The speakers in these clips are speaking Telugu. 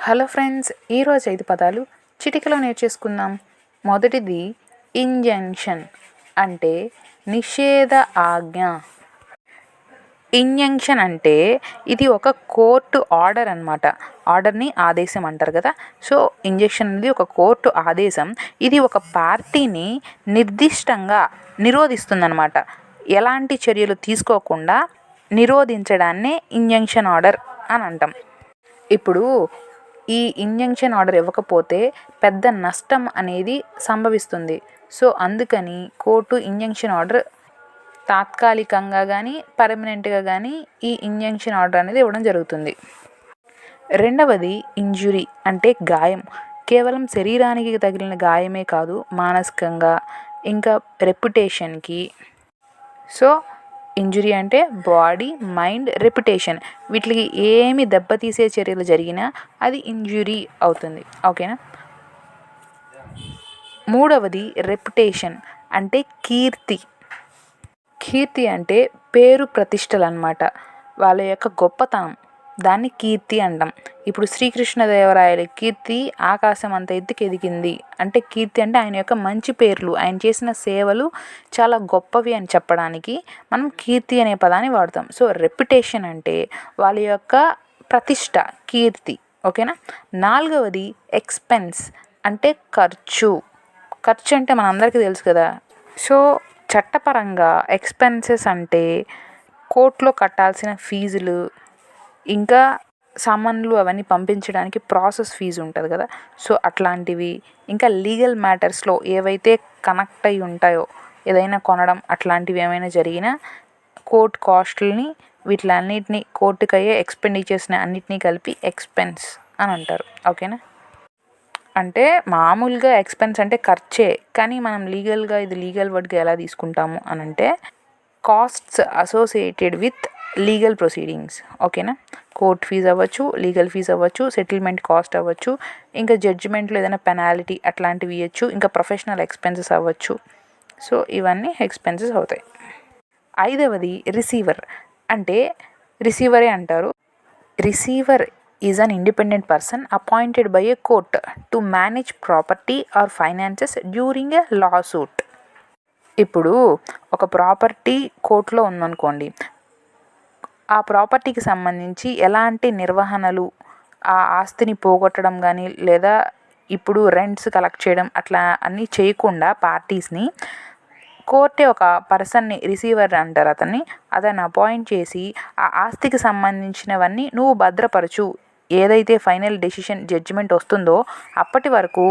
హలో ఫ్రెండ్స్, ఈరోజు 5 పదాలు చిటికలో నేర్చేసుకుందాం. మొదటిది ఇంజంక్షన్ అంటే నిషేధ ఆజ్ఞ. ఇంజంక్షన్ అంటే ఇది ఒక కోర్టు ఆర్డర్ అన్నమాట. ఆర్డర్ని ఆదేశం అంటారు కదా. సో ఇంజంక్షన్ అనేది ఒక కోర్టు ఆదేశం. ఇది ఒక పార్టీని నిర్దిష్టంగా నిరోధిస్తుందన్నమాట. ఎలాంటి చర్యలు తీసుకోకుండా నిరోధించడాన్నే ఇంజంక్షన్ ఆర్డర్ అని అంటాం. ఇప్పుడు ఈ ఇంజంక్షన్ ఆర్డర్ ఇవ్వకపోతే పెద్ద నష్టం అనేది సంభవిస్తుంది. సో అందుకని కోర్టు ఇంజంక్షన్ ఆర్డర్ తాత్కాలికంగా కానీ పర్మనెంట్గా కానీ ఈ ఇంజంక్షన్ ఆర్డర్ అనేది ఇవ్వడం జరుగుతుంది. రెండవది ఇంజురీ అంటే గాయం. కేవలం శరీరానికి తగిలిన గాయమే కాదు, మానసికంగా ఇంకా రెప్యుటేషన్కి. సో ఇంజురీ అంటే బాడీ, మైండ్, రెప్యుటేషన్ వీటికి ఏమి దెబ్బతీసే చర్యలు జరిగినా అది ఇంజురీ అవుతుంది. ఓకేనా. మూడవది రెప్యుటేషన్ అంటే కీర్తి. కీర్తి అంటే పేరు ప్రతిష్టలు అన్నమాట, వాళ్ళ యొక్క గొప్పతనం. దాన్ని కీర్తి అంటాం. ఇప్పుడు శ్రీకృష్ణదేవరాయల కీర్తి ఆకాశం అంత ఎత్తుకు ఎదిగింది అంటే కీర్తి అంటే ఆయన యొక్క మంచి పేర్లు, ఆయన చేసిన సేవలు చాలా గొప్పవి అని చెప్పడానికి మనం కీర్తి అనే పదాన్ని వాడతాం. సో రెప్యుటేషన్ అంటే వాళ్ళ యొక్క ప్రతిష్ట, కీర్తి. ఓకేనా. నాలుగవది ఎక్స్పెన్స్ అంటే ఖర్చు. ఖర్చు అంటే మనందరికీ తెలుసు కదా. సో చట్టపరంగా ఎక్స్పెన్సెస్ అంటే కోర్టులో కట్టాల్సిన ఫీజులు, ఇంకా సామాన్లు అవన్నీ పంపించడానికి ప్రాసెస్ ఫీజు ఉంటుంది కదా. సో అట్లాంటివి, ఇంకా లీగల్ మ్యాటర్స్లో ఏవైతే కనెక్ట్ అయి ఉంటాయో, ఏదైనా కొనడం అట్లాంటివి ఏమైనా జరిగినా కోర్ట్ కాస్ట్లని, వీటిలన్నిటిని కోర్టుకు అయ్యే ఎక్స్పెండిచర్స్ని అన్నిటినీ కలిపి ఎక్స్పెన్స్ అని అంటారు. ఓకేనా. అంటే మామూలుగా ఎక్స్పెన్స్ అంటే ఖర్చే, కానీ మనం లీగల్గా ఇది లీగల్ వర్డ్గా ఎలా తీసుకుంటాము అని అంటే costs associated with legal proceedings. ఓకేనా. కోర్ట్ ఫీజు అవ్వచ్చు, లీగల్ ఫీజు అవ్వచ్చు, సెటిల్మెంట్ కాస్ట్ అవ్వచ్చు, ఇంకా జడ్జిమెంట్లో ఏదైనా పెనాల్టీ అట్లాంటివి ఇవ్వచ్చు, ఇంకా ప్రొఫెషనల్ ఎక్స్పెన్సెస్ అవ్వచ్చు. సో ఇవన్నీ ఎక్స్పెన్సెస్ అవుతాయి. ఐదవది రిసీవర్ అంటే రిసీవరే అంటారు. Receiver is an independent person appointed by A court to manage property or finances during a law suit. ఇప్పుడు ఒక ప్రాపర్టీ కోర్టులో ఉందనుకోండి, ఆ ప్రాపర్టీకి సంబంధించి ఎలాంటి నిర్వహణలు, ఆ ఆస్తిని పోగొట్టడం కానీ లేదా ఇప్పుడు రెంట్స్ కలెక్ట్ చేయడం అట్లా అన్నీ చేయకుండా పార్టీస్ని కోర్టే ఒక పర్సన్ని, రిసీవర్ అంటారు అతన్ని అపాయింట్ చేసి ఆ ఆస్తికి సంబంధించినవన్నీ నువ్వు భద్రపరచు. ఏదైతే ఫైనల్ డెసిషన్ జడ్జిమెంట్ వస్తుందో అప్పటి వరకు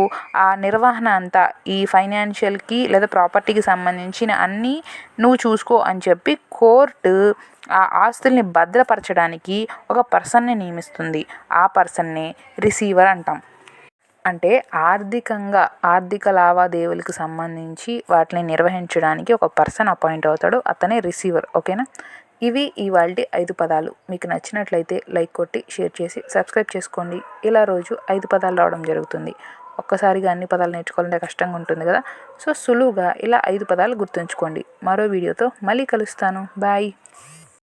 ఆ నిర్వహణ అంతా, ఈ ఫైనాన్షియల్కి లేదా ప్రాపర్టీకి సంబంధించిన అన్నీ నువ్వు చూసుకో అని చెప్పి కోర్టు ఆ ఆస్తుల్ని భద్రపరచడానికి ఒక పర్సన్ని నియమిస్తుంది. ఆ పర్సన్నే రిసీవర్ అంటాం. అంటే ఆర్థిక లావాదేవీలకు సంబంధించి వాటిని నిర్వహించడానికి ఒక పర్సన్ అపాయింట్ అవుతాడు, అతనే రిసీవర్. ఓకేనా. ఇవి ఇవాల్టి 5 పదాలు. మీకు నచ్చినట్లయితే లైక్ కొట్టి షేర్ చేసి సబ్స్క్రైబ్ చేసుకోండి. ఇలా రోజు 5 పదాలు రావడం జరుగుతుంది. ఒక్కసారిగా అన్ని పదాలు నేర్చుకోవాలంటే కష్టంగా ఉంటుంది కదా. సో సులువుగా ఇలా 5 పదాలు గుర్తుంచుకోండి. మరో వీడియోతో మళ్ళీ కలుస్తాను. బాయ్.